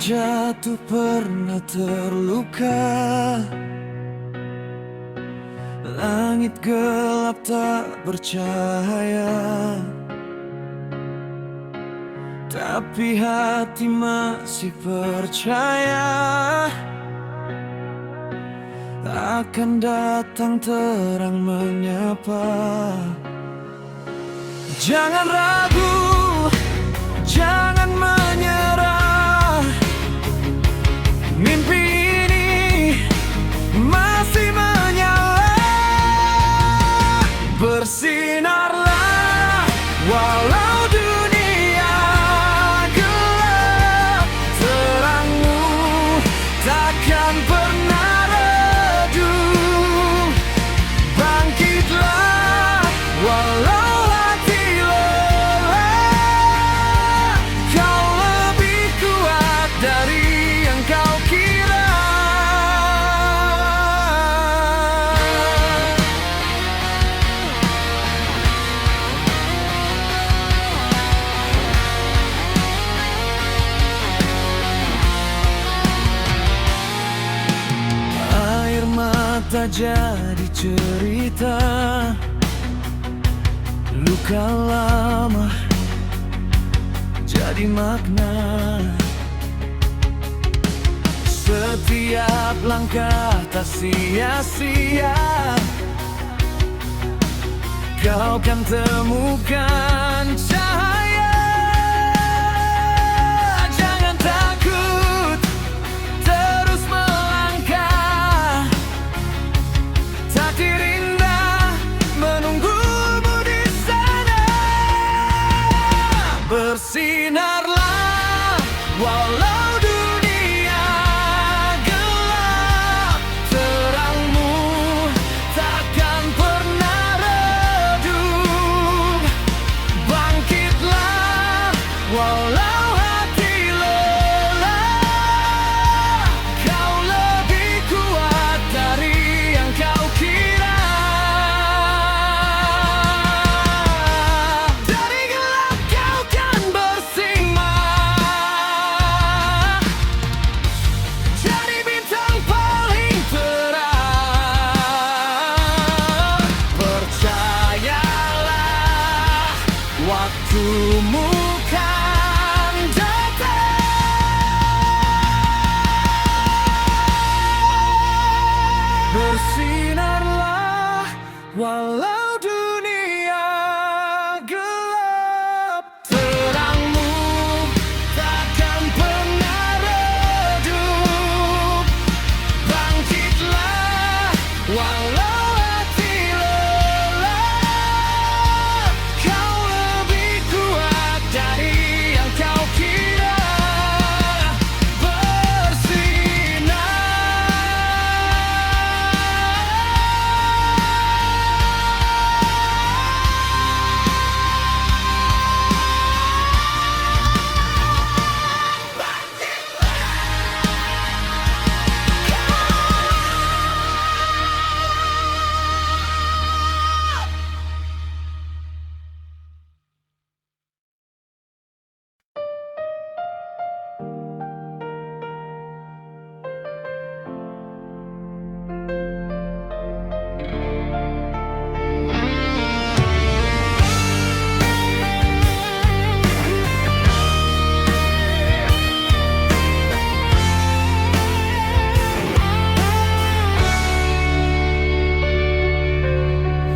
jatuh pernah terluka. Langit gelap tak bercahaya, tapi hati masih percaya akan datang terang menyapa. Jangan ragu, jangan menyerah. Mimpi ini masih menyala. Bersinarlah walau dunia gelap, terangmu takkan pernah redup. Bangkitlah walau hati lelah, kau lebih kuat dari yang kau kira. Air mata jadi cerita, luka lama jadi makna. Setiap langkah tak sia-sia, kau kan temukan cahaya. Jangan takut, terus melangkah. Takdir indah menunggumu di sana. Bersinarlah walau dunia gelap, terangmu takkan pernah redup. Bangkitlah walau hati lelah, kau lebih kuat dari yang kau kira. Dari gelap kau kan bersinar, jadi bintang paling terang. Percayalah, waktumu kan datang. Bersinarlah walau dunia gelap, terangmu takkan pernah redup. Bangkitlah walau hati lelah, kau lebih kuat dari yang kau kira.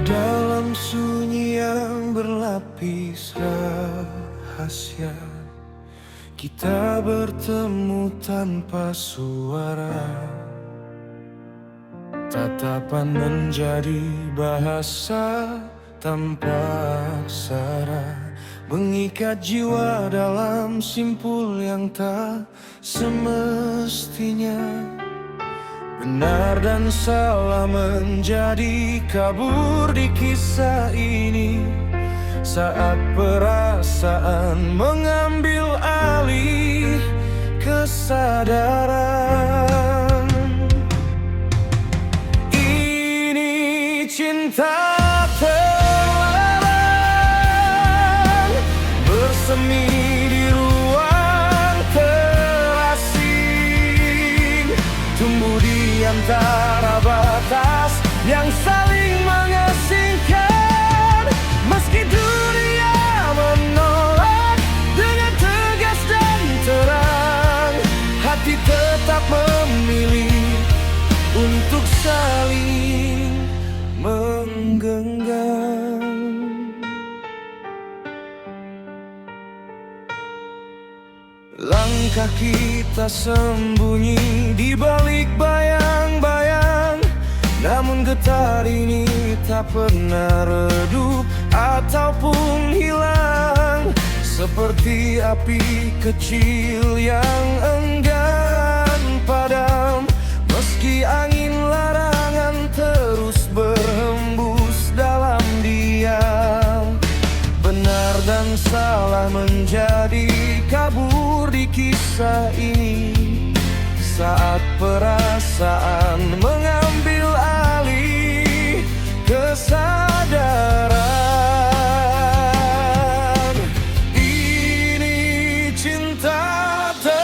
Dalam sunyi yang berlapis rahasia, kita bertemu tanpa suara. Tatapan menjadi bahasa tanpa aksara, mengikat jiwa dalam simpul yang tak semestinya. Benar dan salah menjadi kabur di kisah ini, saat perasaan mengambil alih kesadaran. Ini cinta terlarang, bersemi di ruang terasing. saling menggenggam. Langkah kita sembunyi di balik bayang-bayang, namun getar ini tak pernah redup ataupun hilang. Seperti api kecil yang enggan padam, meski angin larangan terus berhembus dalam diam. Benar dan salah menjadi kabur di kisah ini, saat perasaan mengambil alih kesadaran. Ini cinta terang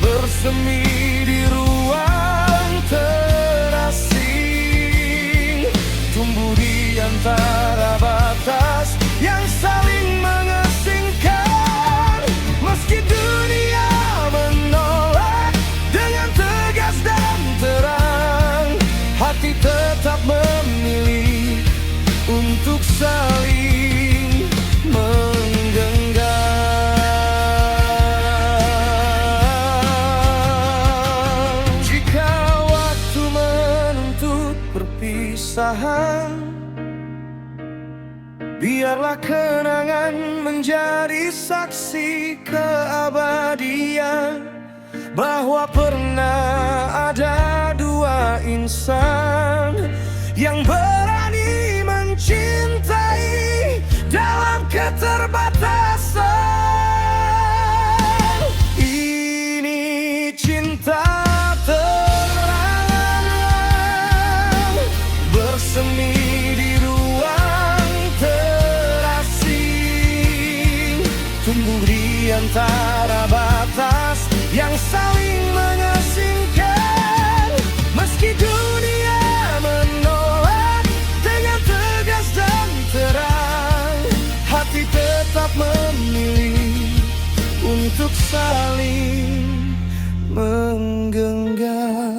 bersemi di ruang terasing, tumbuh di antara batas yang saling mengasingkan. Meski dunia menolak dengan tegas dan terang, hati tetap memilih untuk saling menggenggam. Jika waktu menuntut perpisahan, biarlah kenangan menjadi saksi keabadian, bahwa pernah ada dua insan yang berani mencintai dalam keterbatasan. Ini cinta terang bersemi di ruang terasing, tumbuh di antara batas yang saling mengasingkan. Meski dunia menolak dengan tegas dan terang, hati tetap memilih untuk saling menggenggam.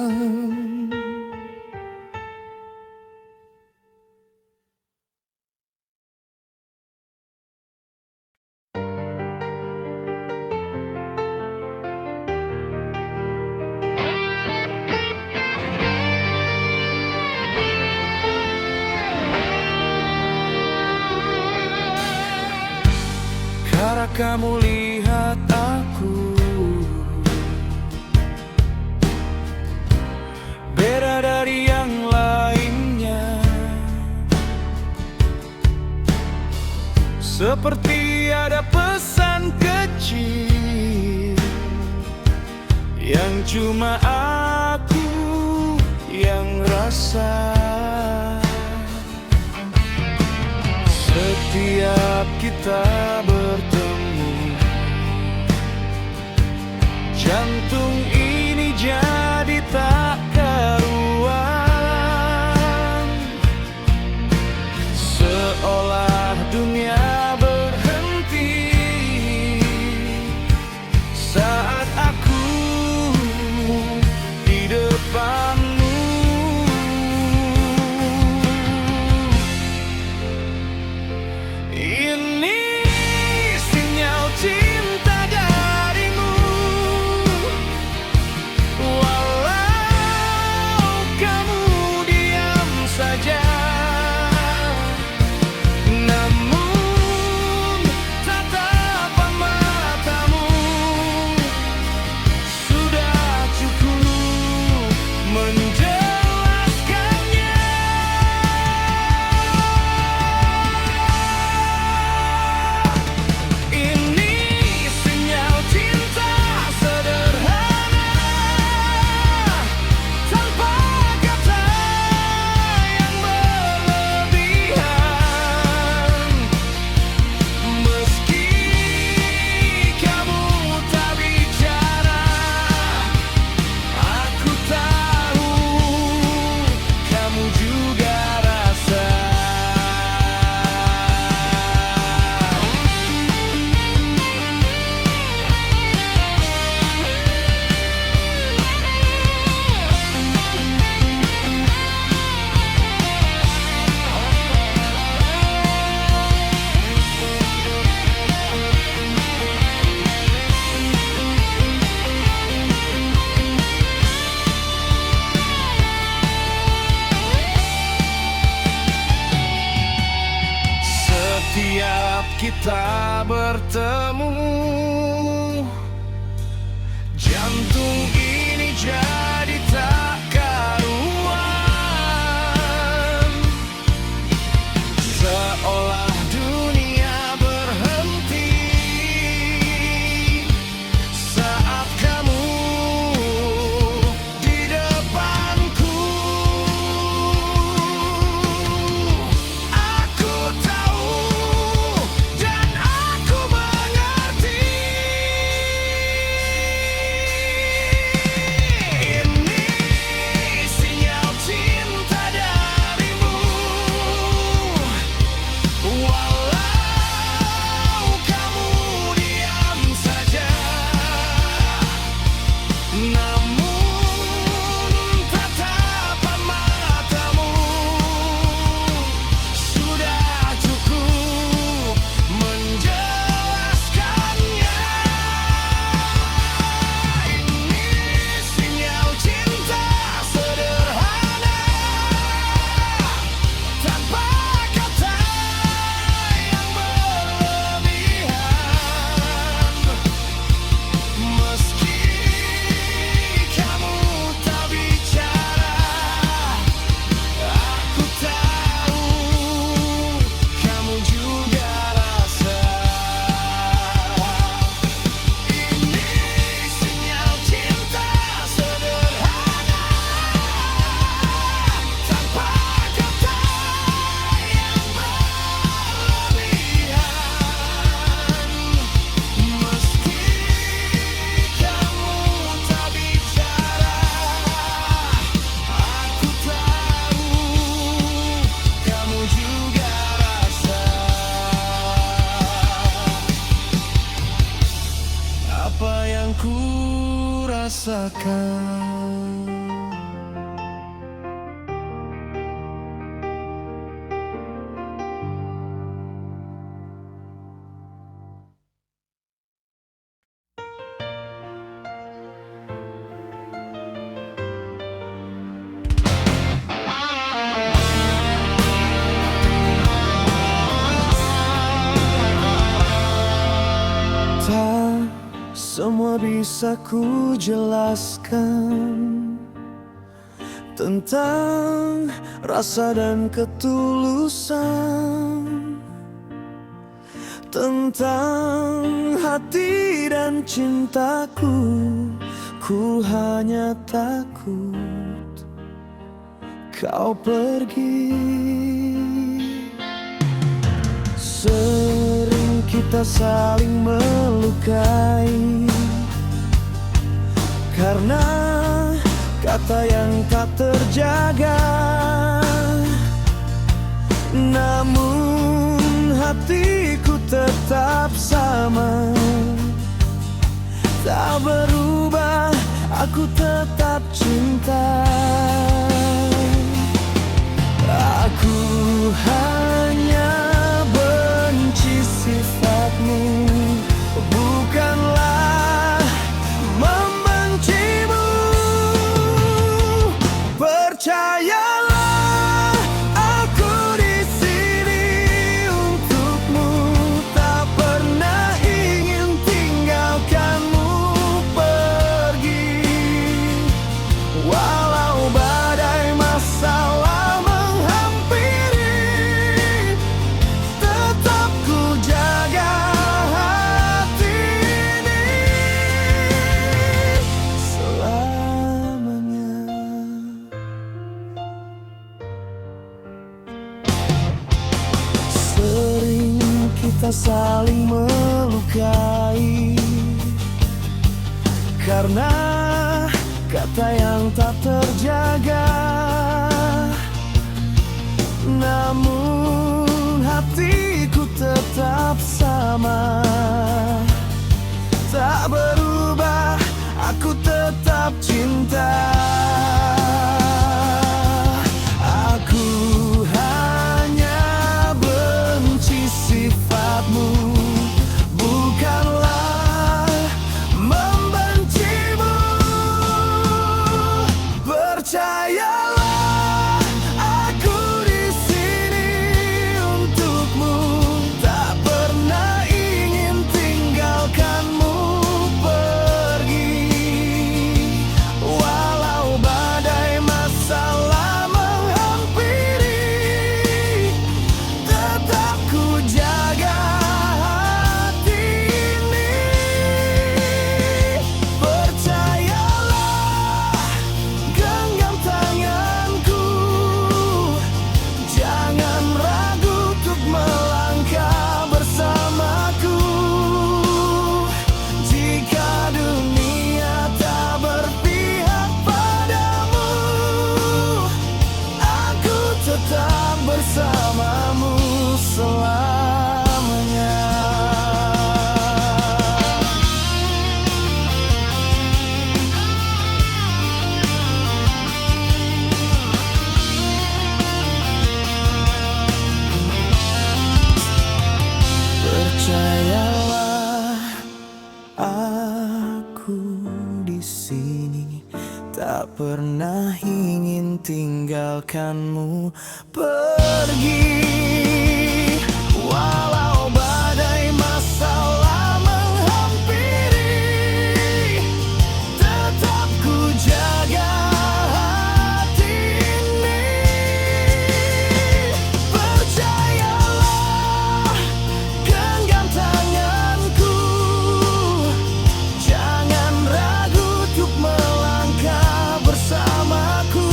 Cara kamu lihat aku beda dari yang lainnya, seperti ada pesan kecil yang cuma aku yang rasa. Setiap kita bertemu, jantung ini jadi tak karuan, seolah dunia berhenti saat aku di depanmu. Ini sinyal cinta darimu kita bertemu. Jantung ini jadi tak karuan, seolah dunia berhenti saat kamu di depanku. Aku tahu dan aku mengerti, ini sinyal cinta darimu. Walau kamu diam saja, namun tatapan matamu sudah cukup menjelaskannya. Ini sinyal cinta sederhana, tanpa kata yang berlebihan. Meski kamu tak bicara, aku tahu kamu juga rasa. Ini sinyal cinta sederhana, tanpa kata yang berlebihan. Meski kamu tak bicara, aku tahu kamu juga rasa. Apa yang ku rasakan. Tak semua bisa ku jelaskan tentang rasa dan ketulusan, tentang hati dan cintaku. Ku hanya takut kau pergi. Sering kita saling melukai karena kata yang tak terjaga. Namun hatiku tetap sama, tak berubah, aku tetap cinta. Aku hanya benci sifatmu, bukanlah membencimu. Percayalah, aku di sini untukmu, tak pernah ingin tinggalkanmu pergi. Walau badai masalah menghampiri, tetap ku jaga hati ini selamanya. Sering kita saling melukai karena kata yang tak terjaga. Namun hatiku tetap sama, tak berubah, aku tetap cinta. Aku hanya benci sifatmu, bukanlah membencimu. Percayalah, aku di sini untukmu, tak pernah bersamamu selamanya. Percayalah, aku di sini tak pernah ingin tinggalkanmu pergi. Walau badai masalah menghampiri, tetap ku jaga hati ini. Percayalah, genggam tanganku, jangan ragu untuk melangkah bersamaku.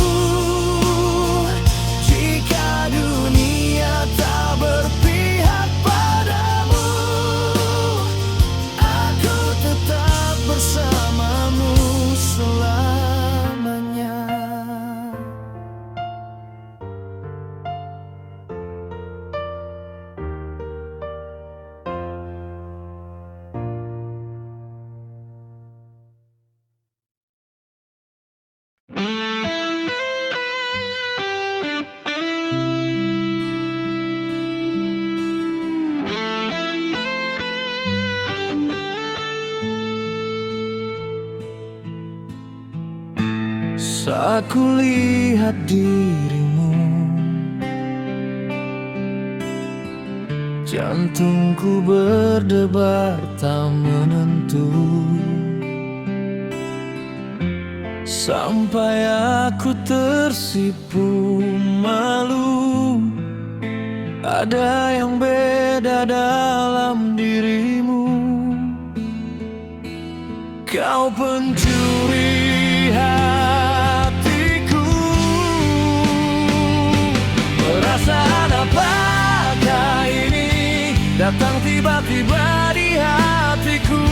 Jika dunia tak berpihak padamu, aku tetap bersamamu selamanya. Saat ku lihat dirimu, jantungku berdebar tak menentu. Sampai aku tersipu malu, ada yang beda dalam dirimu. Kau pencuri hatiku. Perasaan apakah ini datang tiba-tiba di hatiku?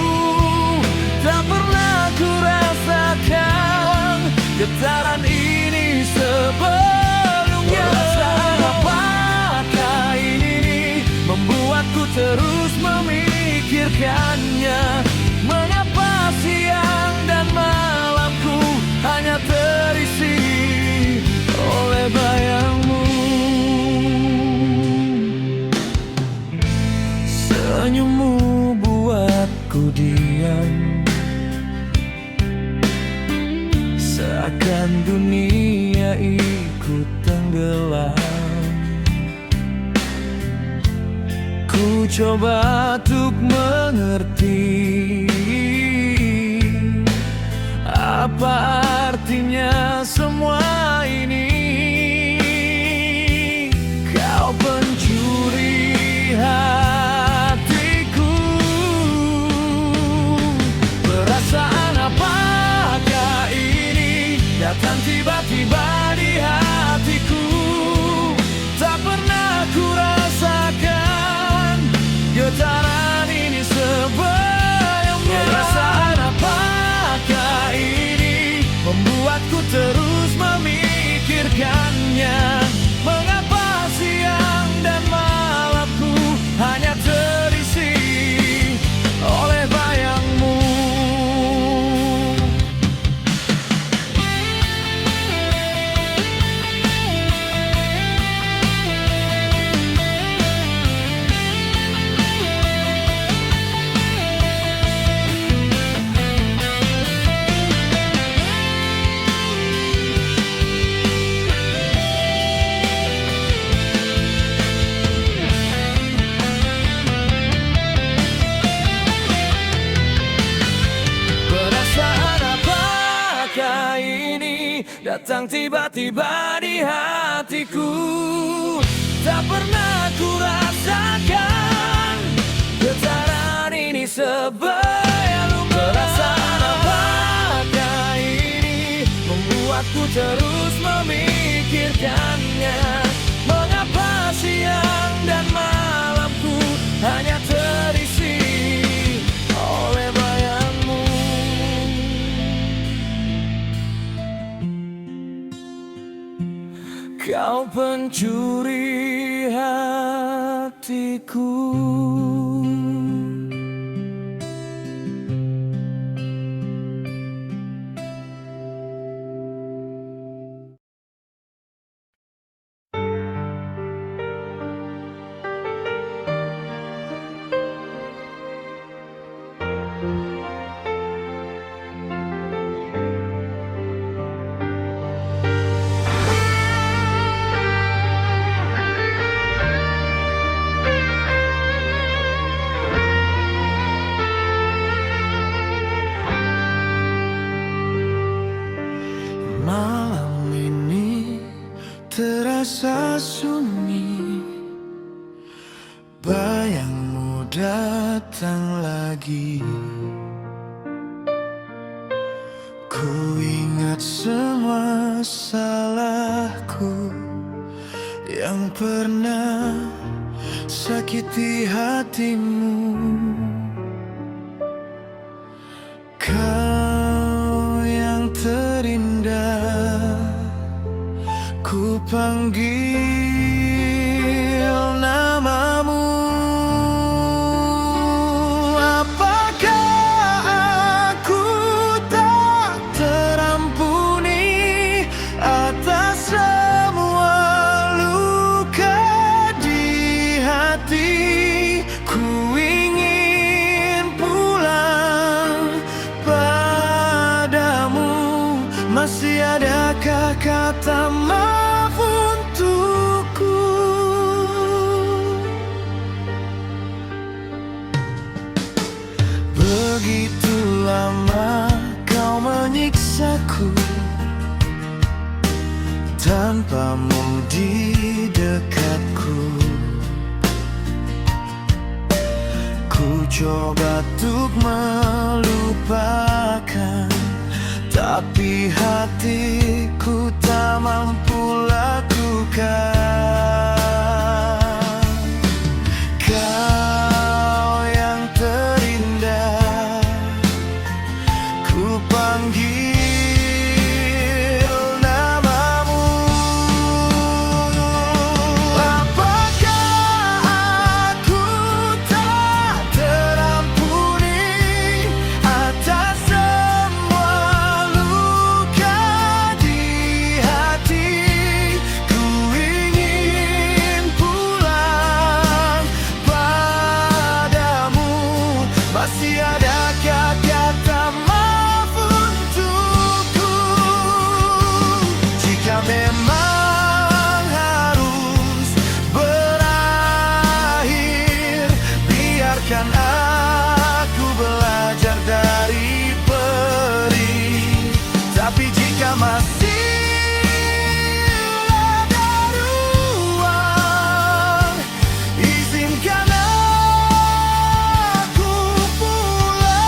Tak pernah ku rasakan getaran ini sebelumnya. Perasaan apakah ini membuatku terus memikirkannya? Mengapa siang dan malamku hanya terisi oleh bayangmu? Senyummu buatku diam, seakan dunia ikut tenggelam. Ku coba untuk mengerti apa artinya semua ini. Kau pencuri hatiku. Perasaan apakah ini datang tiba-tiba di hatiku? Tak pernah ku rasakan getaran ini sebelumnya. Perasaan apakah ini membuatku terus memikirkannya? Mengapa siang dan malamku hanya terisi oleh bayangmu? Datang tiba-tiba di hatiku. Tak pernah ku rasakan getaran ini sebelumnya. Perasaan apakah ini membuatku terus memikirkannya? Mengapa siang dan malamku hanya terisi oleh bayangmu? Kau pencuri hatiku. Malam ini terasa sunyi, bayangmu datang lagi. Ku ingat semua salahku yang pernah sakiti hatimu. Kau yang terindah, ku panggil namamu. Apakah aku tak terampuni atas semua luka di hati? Ku ingin pulang padamu. Masih adakah kata maaf untukku? Begitu lama kau menyiksaku tanpamu di dekatku. Ku coba untuk melupakan, tapi hatiku tak mampu lakukan. Kau yang terindah, ku panggil namamu. Apakah aku tak terampuni atas semua luka di hati? Ku ingin pulang padamu. Masih adakah kata maaf untukku? Jika memang harus berakhir, biarkan aku belajar dari peri. Tapi jika masih ada ruang, izinkan aku pulang.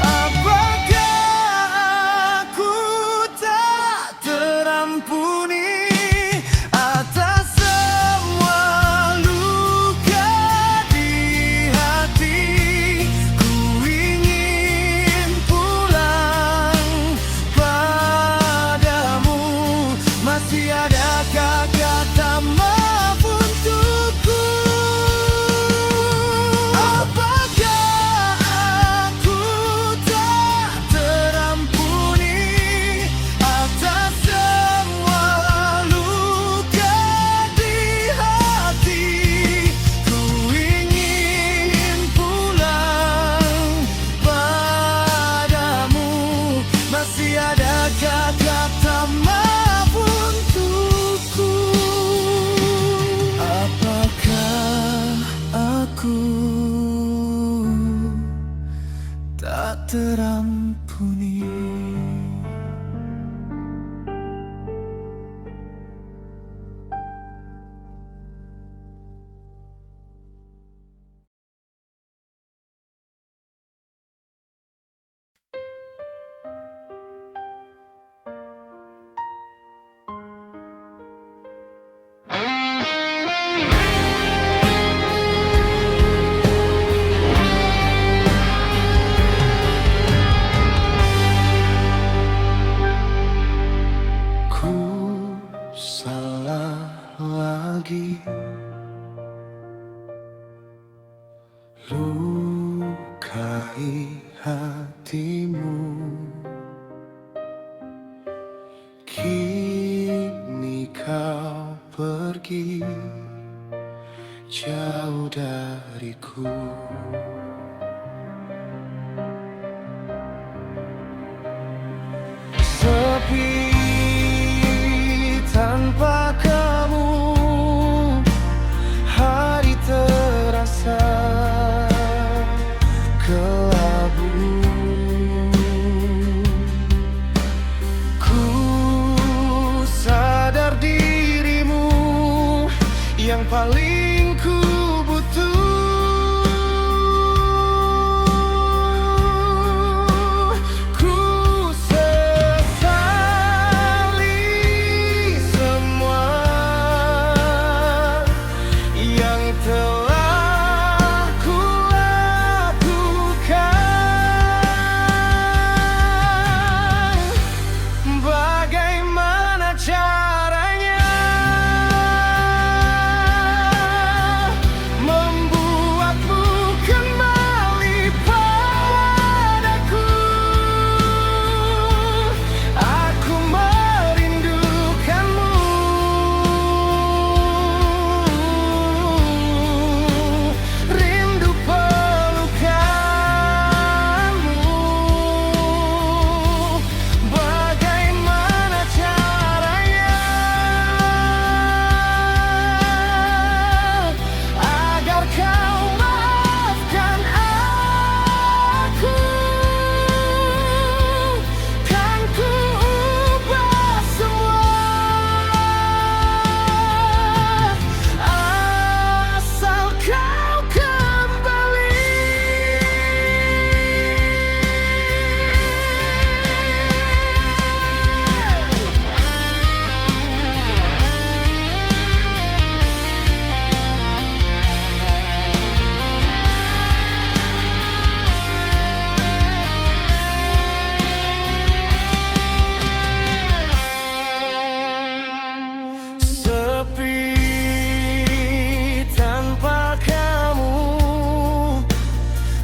Apakah aku tak terampuni atas semua luka di hati? Ku ingin pulang padamu. Masih adakah kata maaf untukku? Apakah aku tak terampuni atas semua luka di hati? Ku ingin pulang padamu. Masih adakah kata maaf untukku? Apakah aku tak terampuni? lukai hatimu. Kini kau pergi jauh dariku. Sepi tanpa kamu, hari terasa kelabu. Ku sadar dirimu yang paling ku butuh. Ku sesali semua yang telah ku lakukan. Bagaimana caranya membuatmu kembali padaku? Aku merindukanmu, rindu pelukanmu. Bagaimana caranya agar kau maafkan aku? Kan ku ubah semua asal kau kembali. Sepi tanpa kamu,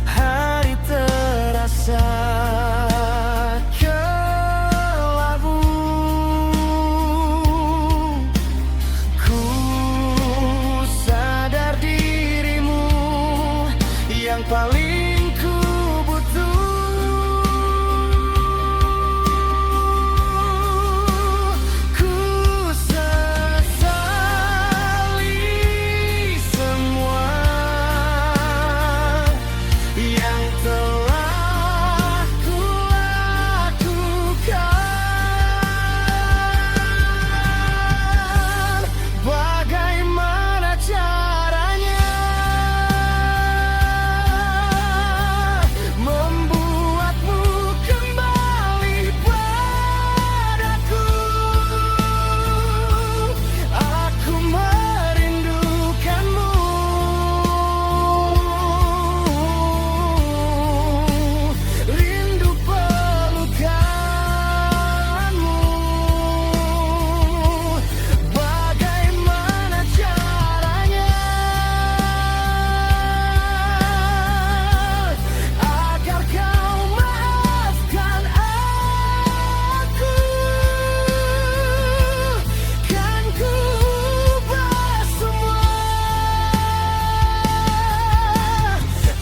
hari terasa kelabu. Ku sadar dirimu yang paling ku butuh. Ku sesali semua yang telah ku lakukan. Bagaimana caranya membuatmu kembali padaku? Aku merindukanmu, rindu pelukanmu. Bagaimana caranya agar kau maafkan aku? Kan ku ubah semua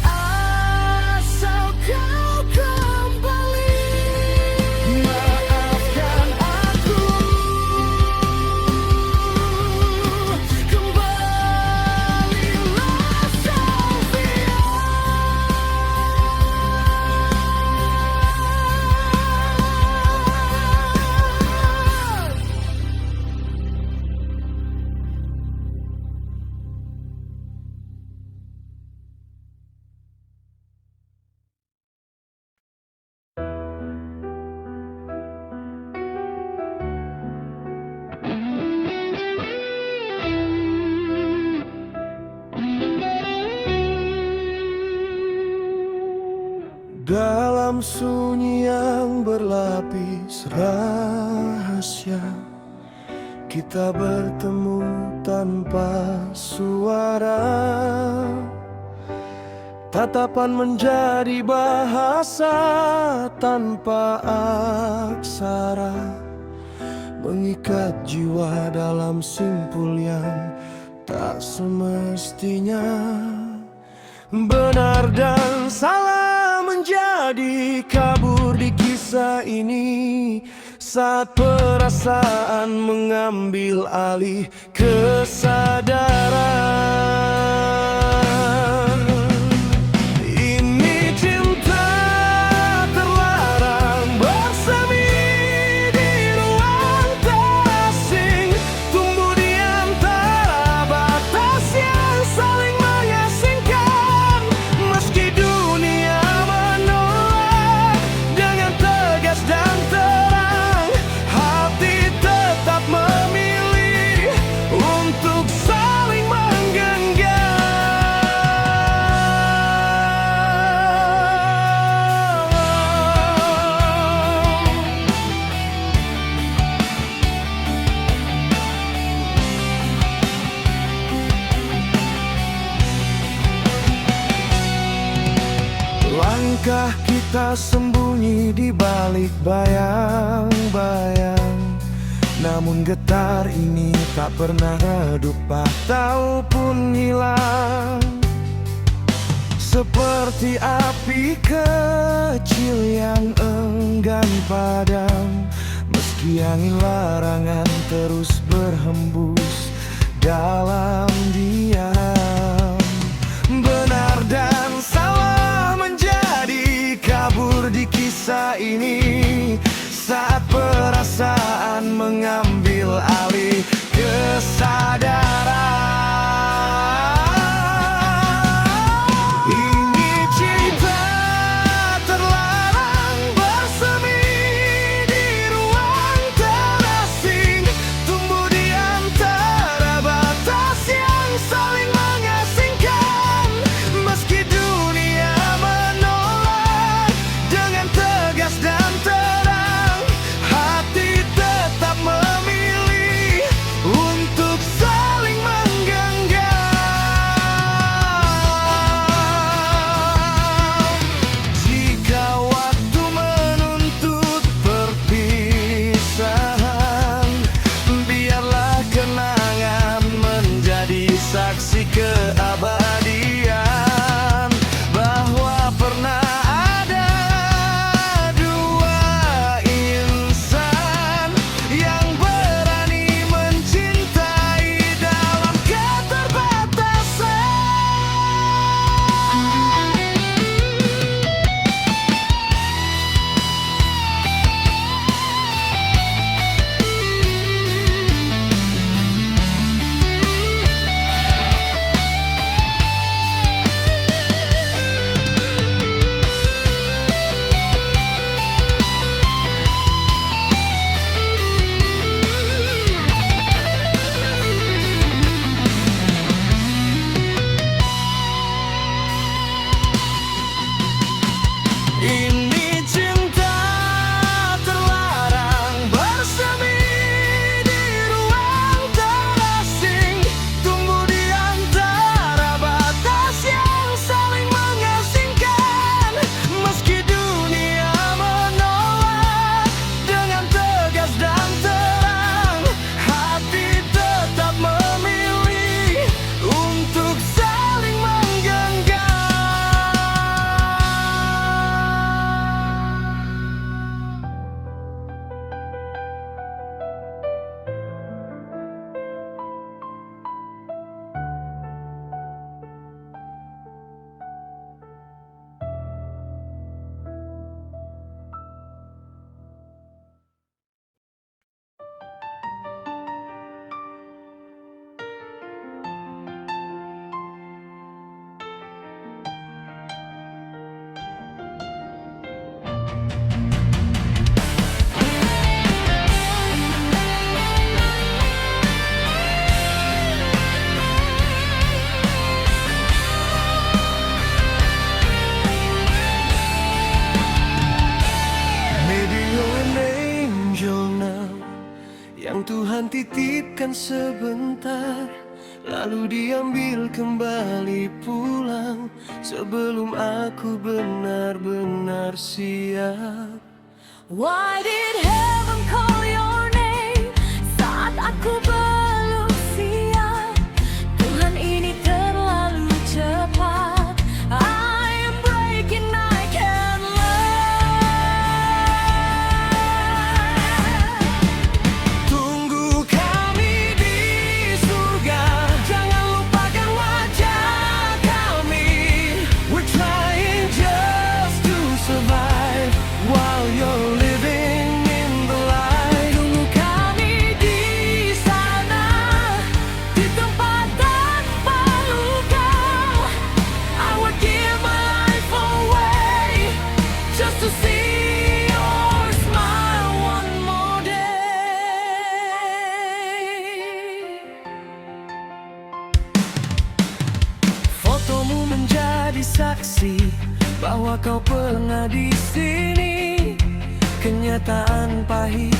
asal kau kembali. Maafkan aku, kembalilah Sofia. Dalam sunyi yang berlapis rahasia, kita bertemu tanpa suara. Tatapan menjadi bahasa tanpa aksara, mengikat jiwa dalam simpul yang tak semestinya. Benar dan salah menjadi kabur di kisah ini, saat perasaan mengambil alih kesadaran. Ini cinta terlarang bersemi di ruang terasing, tumbuh di antara batas yang saling mengasingkan. Meski dunia menolak dengan tegas dan terang, hati tetap memilih untuk saling menggenggam. Langkah kita sembunyi di balik bayang-bayang, namun getar ini tak pernah redup ataupun hilang. Seperti api kecil yang enggan padam, meski angin larangan terus berhembus dalam diam. Benar dan salah menjadi kabur di kisah ini, saat perasaan mengambil alih kesadaran. Ini cinta terlarang bersemi di ruang terasing, tumbuh di antara batas yang saling mengasingkan. Meski dunia menolak dengan tegas dan terang, hati tetap memilih untuk saling menggenggam. Jika waktu menuntut perpisahan, biarlah kenangan menjadi saksi keabadian, bahwa pernah ada dua insan yang berani mencintai dalam keterbatasan. Ini cinta terlarang bersemi di ruang terasing, tumbuh di antara batas yang saling mengasingkan. Meski dunia menolak dengan tegas dan terang, hati tetap memilih untuk saling menggenggam. Maybe you're an angel now, yang Tuhan titipkan sebentar lalu diambil kembali pulang sebelum aku benar-benar siap. Why did heaven call your name saat aku belum siap? Tuhan, ini terlalu cepat. I am breaking, I can't learn. Tunggu kami di surga, jangan lupakan wajah kami. We're trying just to survive while you're living in the light. Tunggu kami di sana, di tempat tanpa luka. I would give my life away just to see your smile one more day. Fotomu menjadi saksi bahwa kau pernah di sini. Kenyataan pahit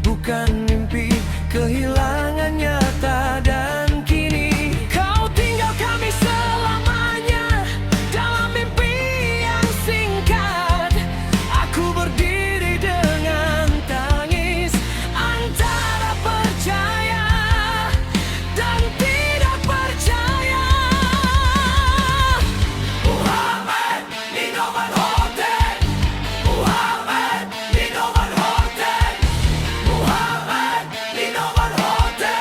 bukan mimpi, kehilangan nyata dan kini kau tinggal kami selamanya dalam mimpi yang singkat. Aku berdiri dengan tangis antara percaya dan tidak percaya. Muhammad Ninoman Hotel, Muhammad Ninoman Hotel, Muhammad Ninoman Hotel.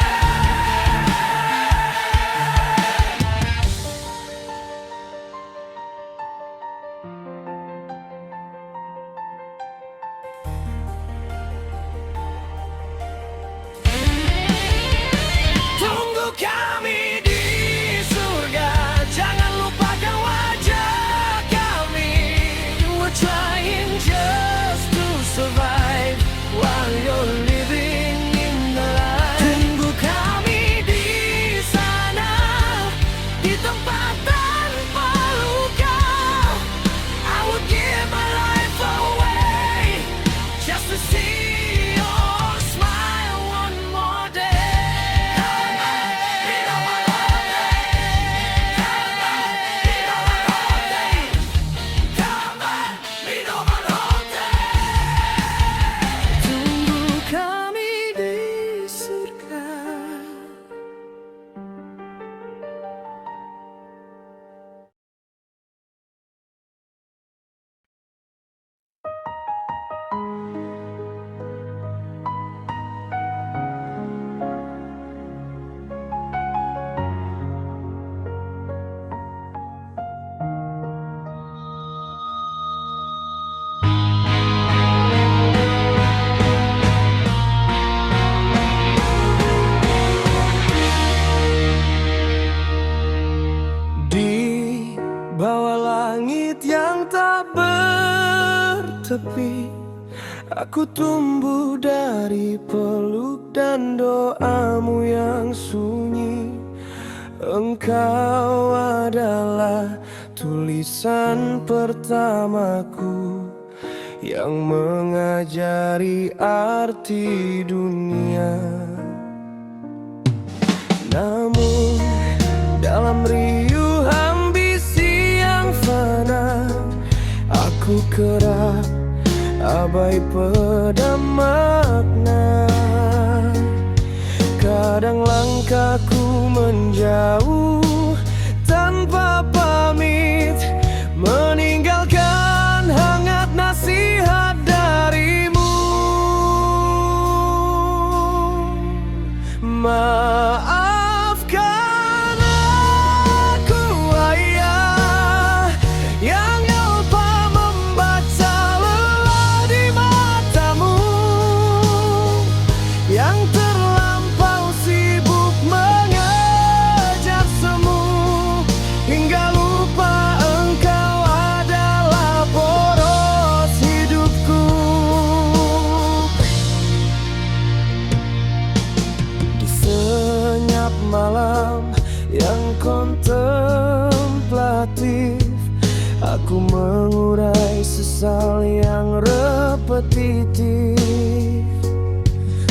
Tunggu kami di surga, jangan lupakan wajah kami. We're trying just to survive while you're living in the light. Tunggu kami di sana, di tempat tanpa luka. I would give my life away just to see your smile one more day. Tunggu kami di surga. Di bawah langit yang tak bertepi, aku tumbuh dari peluk dan doamu yang sunyi. Engkau adalah tulisan pertamaku yang mengajari arti dunia. Namun dalam riuh ambisi yang fana, aku kerap abai pada makna. Kadang langkahku menjauh tanpa pamit, meninggalkan hangat nasihat darimu. Maafkan aku ayah, yang lupa membaca lelah di matamu, yang terlampau sibuk mengejar semu, hingga lupa engkau adalah poros hidupku. Di senyap malam yang kontemplatif, aku mengurai sesal yang repetitif.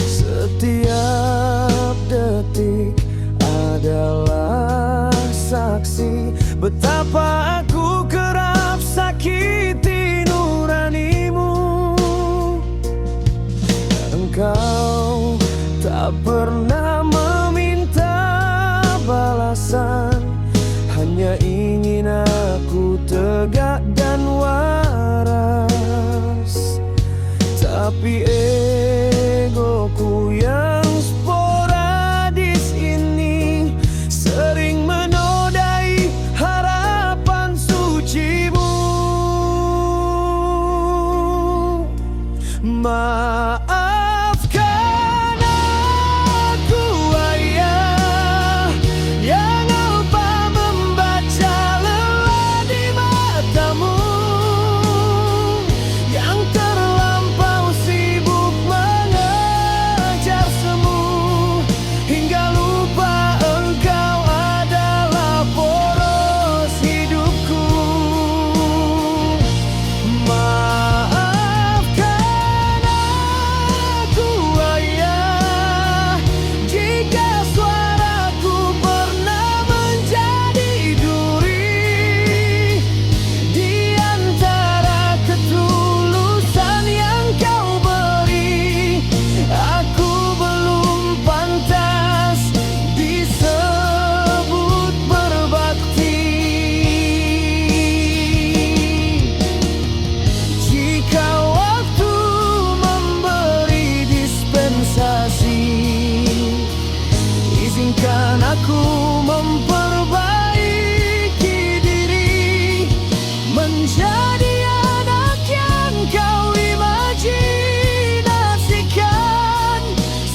Setiap detik ada adalah saksi betapa aku kerap sakiti nuranimu. Engkau tak pernah meminta balasan, hanya ingin aku tegak dan waras. Tapi egoku yang sporadis ini sering menodai harapan sucimu. Maafkan aku ayah, yang lupa membaca lelah di matamu, yang terlampau sibuk mengejar semu, hingga lupa engkau adalah poros hidupku. Maafkan aku ayah, jika suaraku pernah menjadi duri di antara ketulusan yang kau beri. Aku belum pantas disebut berbakti. Jika waktu memberi dispensasi, izinkan aku memperbaiki diri, menjadi anak yang kau imajinasikan,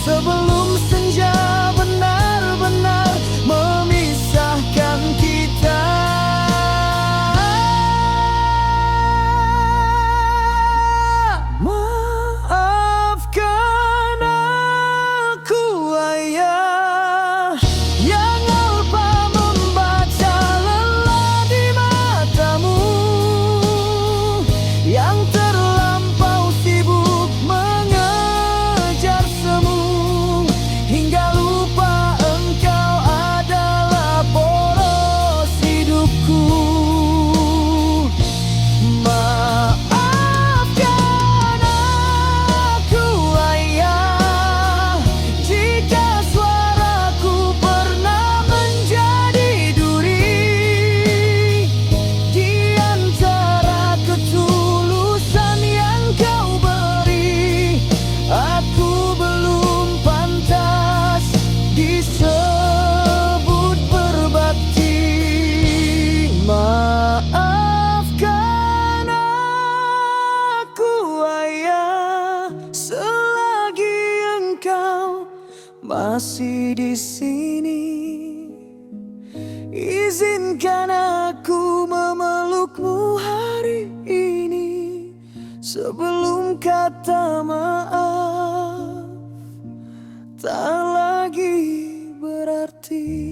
sebelum senja benar-benar memisahkan kita. Maafkan aku ayah, yang lupa membaca lelah di matamu, yang terlampau sibuk mengejar semu, hingga lupa engkau adalah poros hidupku. Maafkan aku ayah, jika suaraku pernah menjadi duri di antara ketulusan yang kau beri. Aku belum pantas disebut berbakti. Maafkan aku ayah, selagi engkau masih di sini, izinkan aku memelukmu hari ini, sebelum kata maaf tak lagi berarti.